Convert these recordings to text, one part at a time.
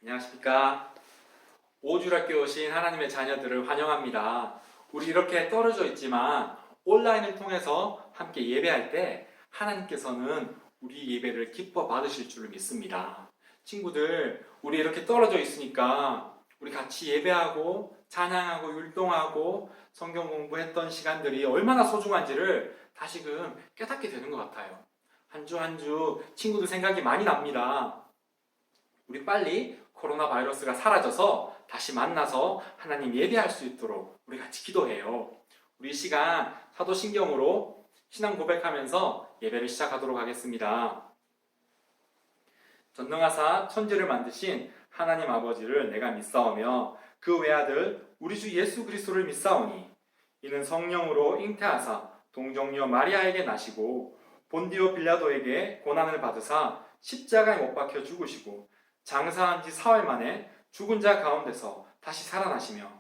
안녕하십니까. 오주학교에 오신 하나님의 자녀들을 환영합니다. 우리 이렇게 떨어져 있지만 온라인을 통해서 함께 예배할 때 하나님께서는 우리 예배를 기뻐 받으실 줄을 믿습니다. 친구들, 우리 이렇게 떨어져 있으니까 우리 같이 예배하고 찬양하고 율동하고 성경 공부했던 시간들이 얼마나 소중한지를 다시금 깨닫게 되는 것 같아요. 한 주 한 주 친구들 생각이 많이 납니다. 우리 빨리 코로나 바이러스가 사라져서 다시 만나서 하나님 예배할 수 있도록 우리 같이 기도해요. 우리 시간 사도신경으로 신앙 고백하면서 예배를 시작하도록 하겠습니다. 전능하사 천지를 만드신 하나님 아버지를 내가 믿사오며 그 외아들 우리 주 예수 그리스도를 믿사오니 이는 성령으로 잉태하사 동정녀 마리아에게 나시고 본디오 빌라도에게 고난을 받으사 십자가에 못 박혀 죽으시고 장사한 지 사흘 만에 죽은 자 가운데서 다시 살아나시며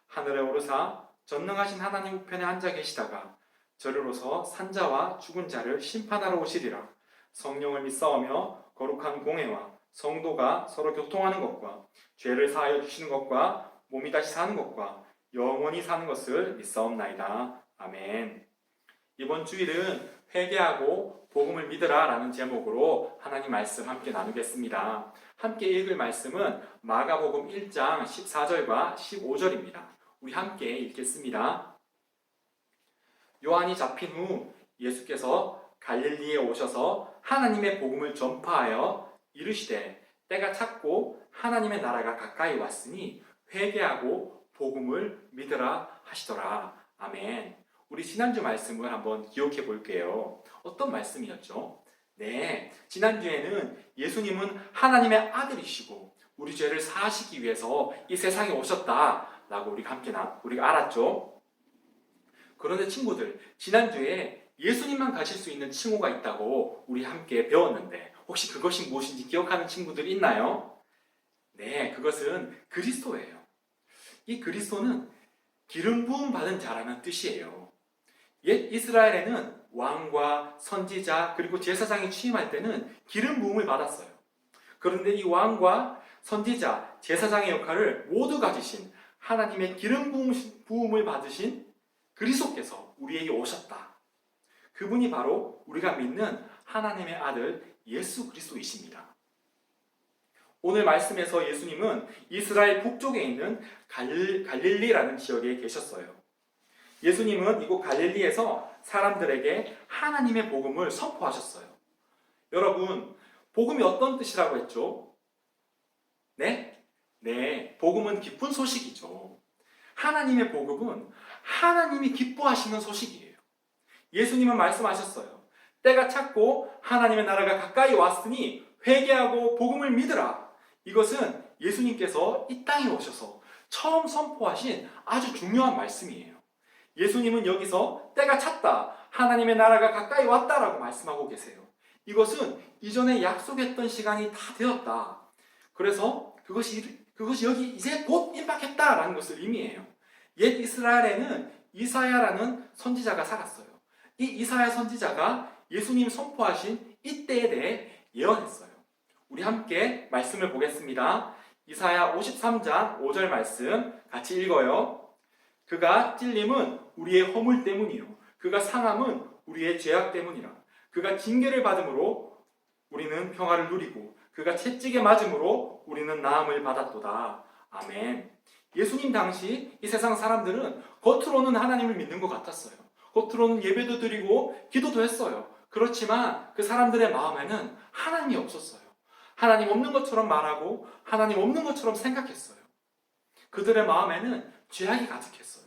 하늘에 오르사 전능하신 하나님 우편에 앉아 계시다가 저리로서 산자와 죽은 자를 심판하러 오시리라. 성령을 믿사오며 거룩한 공회와 성도가 서로 교통하는 것과 죄를 사하여 주시는 것과 몸이 다시 사는 것과 영원히 사는 것을 믿사옵나이다. 아멘. 이번 주일은 회개하고 복음을 믿으라 라는 제목으로 하나님 말씀 함께 나누겠습니다. 함께 읽을 말씀은 마가복음 1장 14절과 15절입니다. 우리 함께 읽겠습니다. 요한이 잡힌 후 예수께서 갈릴리에 오셔서 하나님의 복음을 전파하여 이르시되 때가 찼고 하나님의 나라가 가까이 왔으니 회개하고 복음을 믿으라 하시더라. 아멘. 우리 지난주 말씀을 한번 기억해 볼게요. 어떤 말씀이었죠? 네, 지난주에는 예수님은 하나님의 아들이시고 우리 죄를 사하시기 위해서 이 세상에 오셨다라고 우리가 알았죠. 그런데 친구들, 지난주에 예수님만 가질 수 있는 칭호가 있다고 우리 함께 배웠는데 혹시 그것이 무엇인지 기억하는 친구들이 있나요? 네, 그것은 그리스도예요. 이 그리스도는 기름 부음 받은 자라는 뜻이에요. 옛 이스라엘에는 왕과 선지자 그리고 제사장이 취임할 때는 기름 부음을 받았어요. 그런데 이 왕과 선지자, 제사장의 역할을 모두 가지신 하나님의 기름 부음을 받으신 그리스도께서 우리에게 오셨다. 그분이 바로 우리가 믿는 하나님의 아들 예수 그리스도이십니다. 오늘 말씀에서 예수님은 이스라엘 북쪽에 있는 갈릴리라는 지역에 계셨어요. 예수님은 이곳 갈릴리에서 사람들에게 하나님의 복음을 선포하셨어요. 여러분, 복음이 어떤 뜻이라고 했죠? 네? 네, 복음은 기쁜 소식이죠. 하나님의 복음은 하나님이 기뻐하시는 소식이에요. 예수님은 말씀하셨어요. 때가 찼고 하나님의 나라가 가까이 왔으니 회개하고 복음을 믿으라. 이것은 예수님께서 이 땅에 오셔서 처음 선포하신 아주 중요한 말씀이에요. 예수님은 여기서 때가 찼다, 하나님의 나라가 가까이 왔다라고 말씀하고 계세요. 이것은 이전에 약속했던 시간이 다 되었다. 그래서 그것이 여기 이제 곧 임박했다라는 것을 의미해요. 옛 이스라엘에는 이사야라는 선지자가 살았어요. 이 이사야 선지자가 예수님 선포하신 이때에 대해 예언했어요. 우리 함께 말씀을 보겠습니다. 이사야 53장 5절 말씀 같이 읽어요. 그가 찔림은 우리의 허물 때문이요 그가 상함은 우리의 죄악 때문이라. 그가 징계를 받음으로 우리는 평화를 누리고 그가 채찍에 맞음으로 우리는 나음을 받았도다. 아멘. 예수님 당시 이 세상 사람들은 겉으로는 하나님을 믿는 것 같았어요. 겉으로는 예배도 드리고 기도도 했어요. 그렇지만 그 사람들의 마음에는 하나님이 없었어요. 하나님 없는 것처럼 말하고 하나님 없는 것처럼 생각했어요. 그들의 마음에는 죄악이 가득했어요.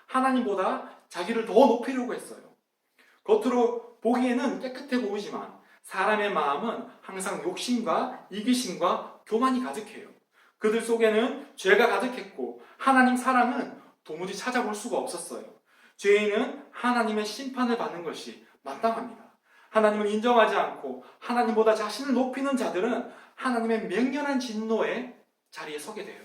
하나님보다 자기를 더 높이려고 했어요. 겉으로 보기에는 깨끗해 보이지만 사람의 마음은 항상 욕심과 이기심과 교만이 가득해요. 그들 속에는 죄가 가득했고 하나님 사랑은 도무지 찾아볼 수가 없었어요. 죄인은 하나님의 심판을 받는 것이 마땅합니다. 하나님을 인정하지 않고 하나님보다 자신을 높이는 자들은 하나님의 맹렬한 진노의 자리에 서게 돼요.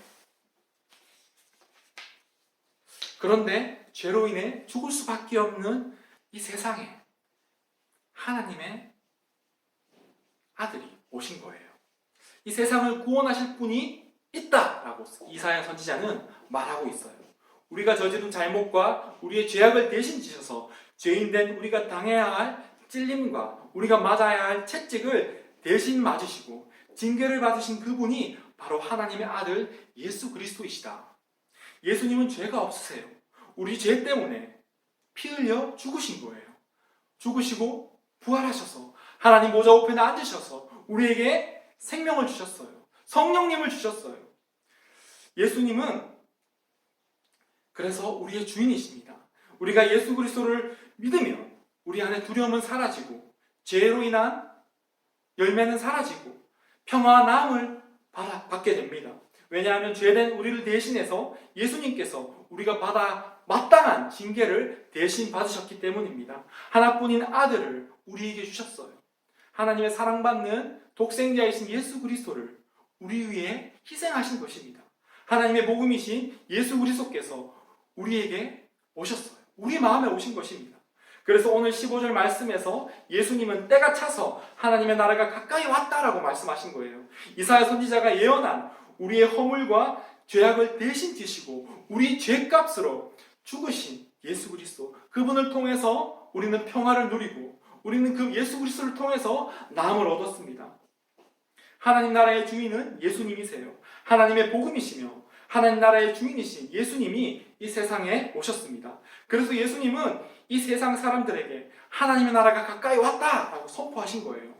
그런데 죄로 인해 죽을 수밖에 없는 이 세상에 하나님의 아들이 오신 거예요. 이 세상을 구원하실 분이 있다라고 이사야 선지자는 말하고 있어요. 우리가 저지른 잘못과 우리의 죄악을 대신 지셔서 죄인된 우리가 당해야 할 찔림과 우리가 맞아야 할 채찍을 대신 맞으시고 징계를 받으신 그분이 바로 하나님의 아들 예수 그리스도이시다. 예수님은 죄가 없으세요. 우리 죄 때문에 피 흘려 죽으신 거예요. 죽으시고 부활하셔서 하나님 보좌 우편에 앉으셔서 우리에게 생명을 주셨어요. 성령님을 주셨어요. 예수님은 그래서 우리의 주인이십니다. 우리가 예수 그리스도를 믿으면 우리 안에 두려움은 사라지고 죄로 인한 열매는 사라지고 평화와 나음을 받게 됩니다. 왜냐하면 죄된 우리를 대신해서 예수님께서 우리가 받아 마땅한 징계를 대신 받으셨기 때문입니다. 하나뿐인 아들을 우리에게 주셨어요. 하나님의 사랑받는 독생자이신 예수 그리스도를 우리 위해 희생하신 것입니다. 하나님의 복음이신 예수 그리스도께서 우리에게 오셨어요. 우리 마음에 오신 것입니다. 그래서 오늘 15절 말씀에서 예수님은 때가 차서 하나님의 나라가 가까이 왔다라고 말씀하신 거예요. 이사야 선지자가 예언한 우리의 허물과 죄악을 대신 지시고 우리 죄값으로 죽으신 예수 그리스도, 그분을 통해서 우리는 평화를 누리고 우리는 그 예수 그리스도를 통해서 나음을 얻었습니다. 하나님 나라의 주인은 예수님이세요. 하나님의 복음이시며 하나님 나라의 주인이신 예수님이 이 세상에 오셨습니다. 그래서 예수님은 이 세상 사람들에게 하나님의 나라가 가까이 왔다라고 선포하신 거예요.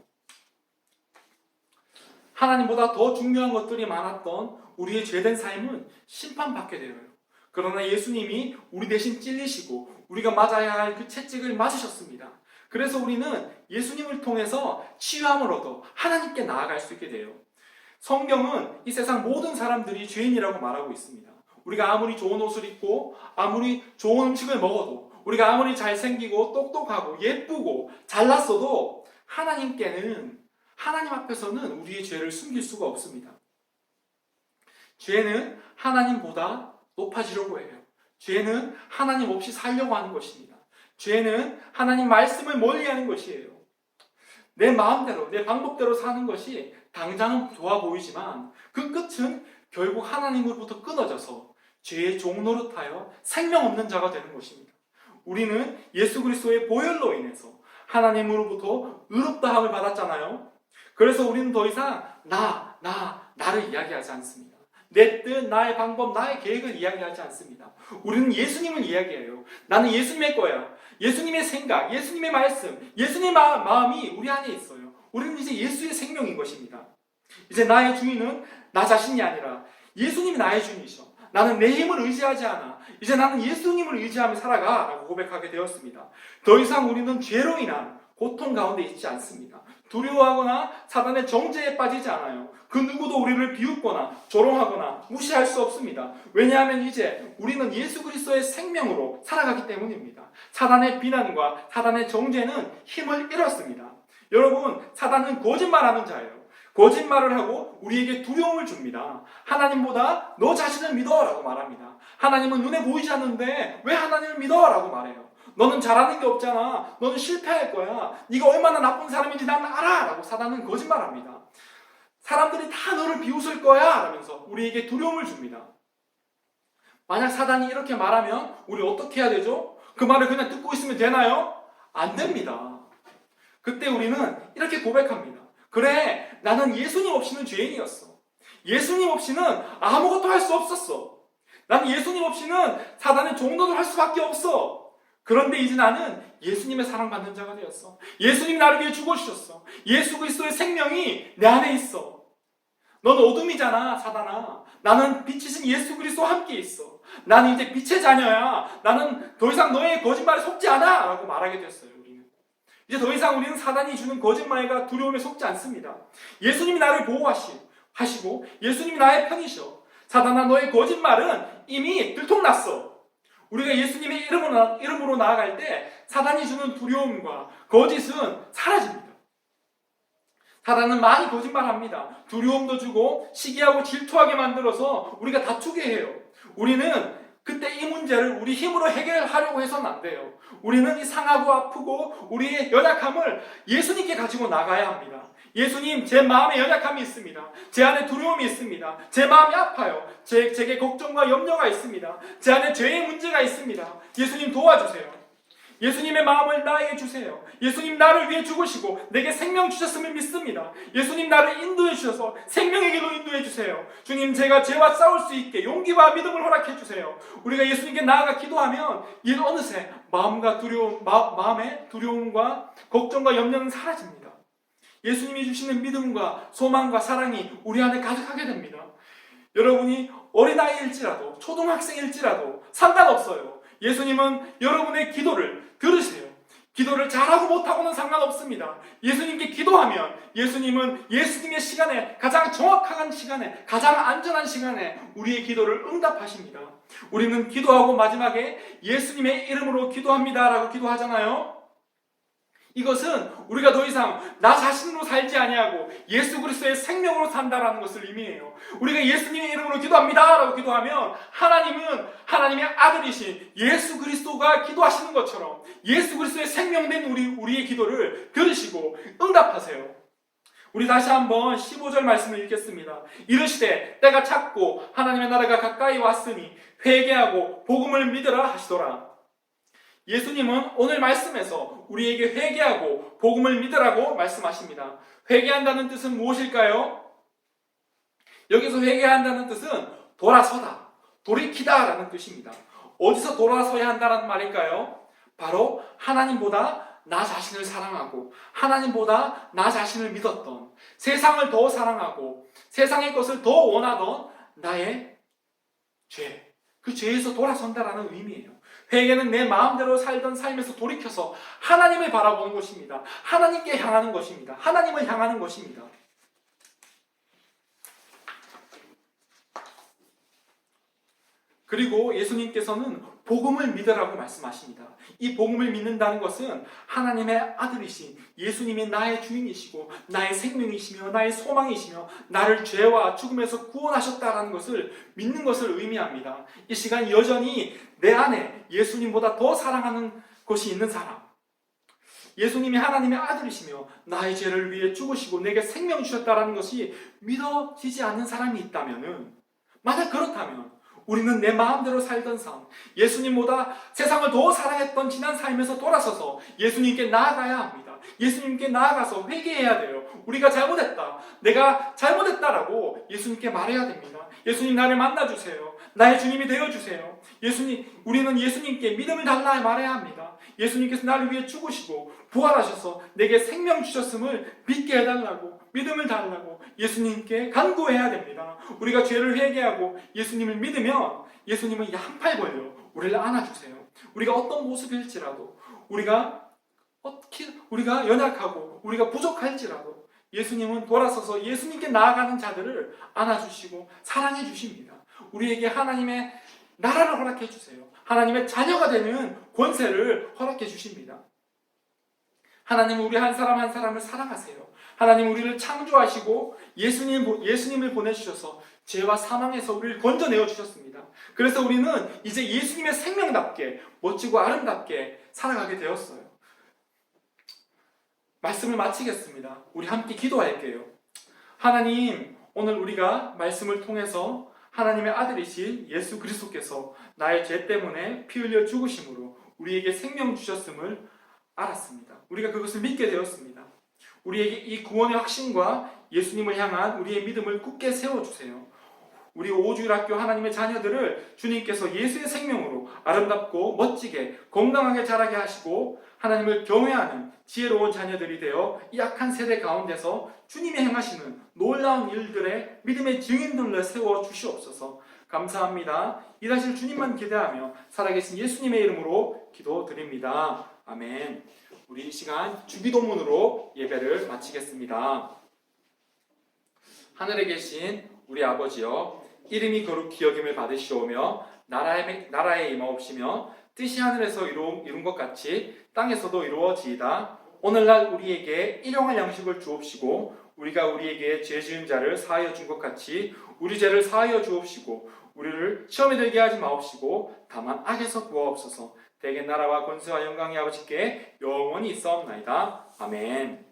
하나님보다 더 중요한 것들이 많았던 우리의 죄된 삶은 심판받게 되어요. 그러나 예수님이 우리 대신 찔리시고 우리가 맞아야 할 그 채찍을 맞으셨습니다. 그래서 우리는 예수님을 통해서 치유함을 얻어 하나님께 나아갈 수 있게 돼요. 성경은 이 세상 모든 사람들이 죄인이라고 말하고 있습니다. 우리가 아무리 좋은 옷을 입고 아무리 좋은 음식을 먹어도 우리가 아무리 잘생기고 똑똑하고 예쁘고 잘났어도 하나님께는 하나님 앞에서는 우리의 죄를 숨길 수가 없습니다. 죄는 하나님보다 높아지려고 해요. 죄는 하나님 없이 살려고 하는 것입니다. 죄는 하나님 말씀을 멀리하는 것이에요. 내 마음대로 내 방법대로 사는 것이 당장은 좋아 보이지만 그 끝은 결국 하나님으로부터 끊어져서 죄의 종노릇하여 생명 없는 자가 되는 것입니다. 우리는 예수 그리스도의 보혈로 인해서 하나님으로부터 의롭다함을 받았잖아요. 그래서 우리는 더 이상 나를 이야기하지 않습니다. 내 뜻, 나의 방법, 나의 계획을 이야기하지 않습니다. 우리는 예수님을 이야기해요. 나는 예수님의 거야. 예수님의 생각, 예수님의 말씀, 예수님의 마음이 우리 안에 있어요. 우리는 이제 예수의 생명인 것입니다. 이제 나의 주인은 나 자신이 아니라 예수님이 나의 주인이셔. 나는 내 힘을 의지하지 않아. 이제 나는 예수님을 의지하며 살아가 라고 고백하게 되었습니다. 더 이상 우리는 죄로 인한 고통 가운데 있지 않습니다. 두려워하거나 사단의 정죄에 빠지지 않아요. 그 누구도 우리를 비웃거나 조롱하거나 무시할 수 없습니다. 왜냐하면 이제 우리는 예수 그리스도의 생명으로 살아가기 때문입니다. 사단의 비난과 사단의 정죄는 힘을 잃었습니다. 여러분, 사단은 거짓말하는 자예요. 거짓말을 하고 우리에게 두려움을 줍니다. 하나님보다 너 자신을 믿어 라고 말합니다. 하나님은 눈에 보이지 않는데 왜 하나님을 믿어 라고 말해요. 너는 잘하는 게 없잖아. 너는 실패할 거야. 네가 얼마나 나쁜 사람인지 난 알아 라고 사단은 거짓말합니다. 사람들이 다 너를 비웃을 거야 라면서 우리에게 두려움을 줍니다. 만약 사단이 이렇게 말하면 우리 어떻게 해야 되죠? 그 말을 그냥 듣고 있으면 되나요? 안 됩니다. 그때 우리는 이렇게 고백합니다. 그래, 나는 예수님 없이는 죄인이었어. 예수님 없이는 아무것도 할 수 없었어. 나는 예수님 없이는 사단의 종노를 할 수밖에 없어. 그런데 이제 나는 예수님의 사랑받는 자가 되었어. 예수님이 나를 위해 죽어주셨어. 예수 그리스도의 생명이 내 안에 있어. 넌 어둠이잖아, 사단아. 나는 빛이신 예수 그리스도와 함께 있어. 나는 이제 빛의 자녀야. 나는 더 이상 너의 거짓말에 속지 않아 라고 말하게 됐어요. 우리는 이제 더 이상 우리는 사단이 주는 거짓말과 두려움에 속지 않습니다. 예수님이 나를 보호하시고 예수님이 나의 편이셔. 사단아, 너의 거짓말은 이미 들통났어. 우리가 예수님의 이름으로 나아갈 때 사단이 주는 두려움과 거짓은 사라집니다. 사단은 많이 거짓말합니다. 두려움도 주고 시기하고 질투하게 만들어서 우리가 다투게 해요. 우리는 그때 이 문제를 우리 힘으로 해결하려고 해서는 안 돼요. 우리는 이 상하고 아프고 우리의 연약함을 예수님께 가지고 나가야 합니다. 예수님, 제 마음에 연약함이 있습니다. 제 안에 두려움이 있습니다. 제 마음이 아파요. 제게 걱정과 염려가 있습니다. 제 안에 죄의 문제가 있습니다. 예수님 도와주세요. 예수님의 마음을 나에게 주세요. 예수님 나를 위해 죽으시고 내게 생명 주셨음을 믿습니다. 예수님 나를 인도해 주셔서 생명의 길로 인도해 주세요. 주님, 제가 죄와 싸울 수 있게 용기와 믿음을 허락해 주세요. 우리가 예수님께 나아가 기도하면 어느새 마음의 두려움과 걱정과 염려는 사라집니다. 예수님이 주시는 믿음과 소망과 사랑이 우리 안에 가득하게 됩니다. 여러분이 어린아이일지라도 초등학생일지라도 상관없어요. 예수님은 여러분의 기도를 들으세요. 기도를 잘하고 못하고는 상관없습니다. 예수님께 기도하면 예수님은 예수님의 시간에, 가장 정확한 시간에, 가장 안전한 시간에 우리의 기도를 응답하십니다. 우리는 기도하고 마지막에 예수님의 이름으로 기도합니다 라고 기도하잖아요. 이것은 우리가 더 이상 나 자신으로 살지 아니하고 예수 그리스도의 생명으로 산다라는 것을 의미해요. 우리가 예수님의 이름으로 기도합니다 라고 기도하면 하나님은 하나님의 아들이신 예수 그리스도가 기도하시는 것처럼 예수 그리스도의 생명된 우리의 기도를 들으시고 응답하세요. 우리 다시 한번 15절 말씀을 읽겠습니다. 이르시되 때가 찼고 하나님의 나라가 가까이 왔으니 회개하고 복음을 믿으라 하시더라. 예수님은 오늘 말씀에서 우리에게 회개하고 복음을 믿으라고 말씀하십니다. 회개한다는 뜻은 무엇일까요? 여기서 회개한다는 뜻은 돌아서다, 돌이키다 라는 뜻입니다. 어디서 돌아서야 한다는 말일까요? 바로 하나님보다 나 자신을 사랑하고 하나님보다 나 자신을 믿었던, 세상을 더 사랑하고 세상의 것을 더 원하던 나의 죄, 그 죄에서 돌아선다라는 의미예요. 회개는 내 마음대로 살던 삶에서 돌이켜서 하나님을 바라보는 것입니다. 하나님께 향하는 것입니다. 하나님을 향하는 것입니다. 그리고 예수님께서는 복음을 믿으라고 말씀하십니다. 이 복음을 믿는다는 것은 하나님의 아들이신 예수님이 나의 주인이시고 나의 생명이시며 나의 소망이시며 나를 죄와 죽음에서 구원하셨다는 것을 믿는 것을 의미합니다. 이 시간 여전히 내 안에 예수님보다 더 사랑하는 것이 있는 사람, 예수님이 하나님의 아들이시며 나의 죄를 위해 죽으시고 내게 생명 주셨다는 것이 믿어지지 않는 사람이 있다면, 만약 그렇다면 우리는 내 마음대로 살던 삶, 예수님보다 세상을 더 사랑했던 지난 삶에서 돌아서서 예수님께 나아가야 합니다. 예수님께 나아가서 회개해야 돼요. 우리가 잘못했다, 내가 잘못했다라고 예수님께 말해야 됩니다. 예수님, 나를 만나주세요. 나의 주님이 되어주세요. 우리는 예수님께 믿음을 달라 말해야 합니다. 예수님께서 나를 위해 죽으시고 부활하셔서 내게 생명 주셨음을 믿게 해달라고, 믿음을 달라고 예수님께 간구해야 됩니다. 우리가 죄를 회개하고 예수님을 믿으면 예수님은 양팔 벌려 우리를 안아주세요. 우리가 어떤 모습일지라도, 우리가 연약하고 우리가 부족할지라도 예수님은 돌아서서 예수님께 나아가는 자들을 안아주시고 사랑해 주십니다. 우리에게 하나님의 나라를 허락해 주세요. 하나님의 자녀가 되는 권세를 허락해 주십니다. 하나님은 우리 한 사람 한 사람을 사랑하세요. 하나님 우리를 창조하시고 예수님을 보내주셔서 죄와 사망에서 우리를 건져내어 주셨습니다. 그래서 우리는 이제 예수님의 생명답게 멋지고 아름답게 살아가게 되었어요. 말씀을 마치겠습니다. 우리 함께 기도할게요. 하나님, 오늘 우리가 말씀을 통해서 하나님의 아들이신 예수 그리스도께서 나의 죄 때문에 피 흘려 죽으심으로 우리에게 생명 주셨음을 알았습니다. 우리가 그것을 믿게 되었습니다. 우리에게 이 구원의 확신과 예수님을 향한 우리의 믿음을 굳게 세워주세요. 우리 오주일학교 하나님의 자녀들을 주님께서 예수의 생명으로 아름답고 멋지게 건강하게 자라게 하시고 하나님을 경외하는 지혜로운 자녀들이 되어 이 악한 세대 가운데서 주님이 행하시는 놀라운 일들의 믿음의 증인들을 세워 주시옵소서. 감사합니다. 일하실 주님만 기대하며 살아계신 예수님의 이름으로 기도드립니다. 아멘. 우리 이 시간 주기도문으로 예배를 마치겠습니다. 하늘에 계신 우리 아버지여, 이름이 거룩히 여김을 받으시오며 나라에 임하옵시며 뜻이 하늘에서 이룬 것 같이 땅에서도 이루어지이다. 오늘날 우리에게 일용할 양식을 주옵시고 우리가 우리에게 죄 지은 자를 사하여 준 것 같이 우리 죄를 사하여 주옵시고 우리를 시험에 들게 하지 마옵시고 다만 악에서 구하옵소서. 대개 나라와 권세와 영광이 아버지께 영원히 있사옵나이다. 아멘.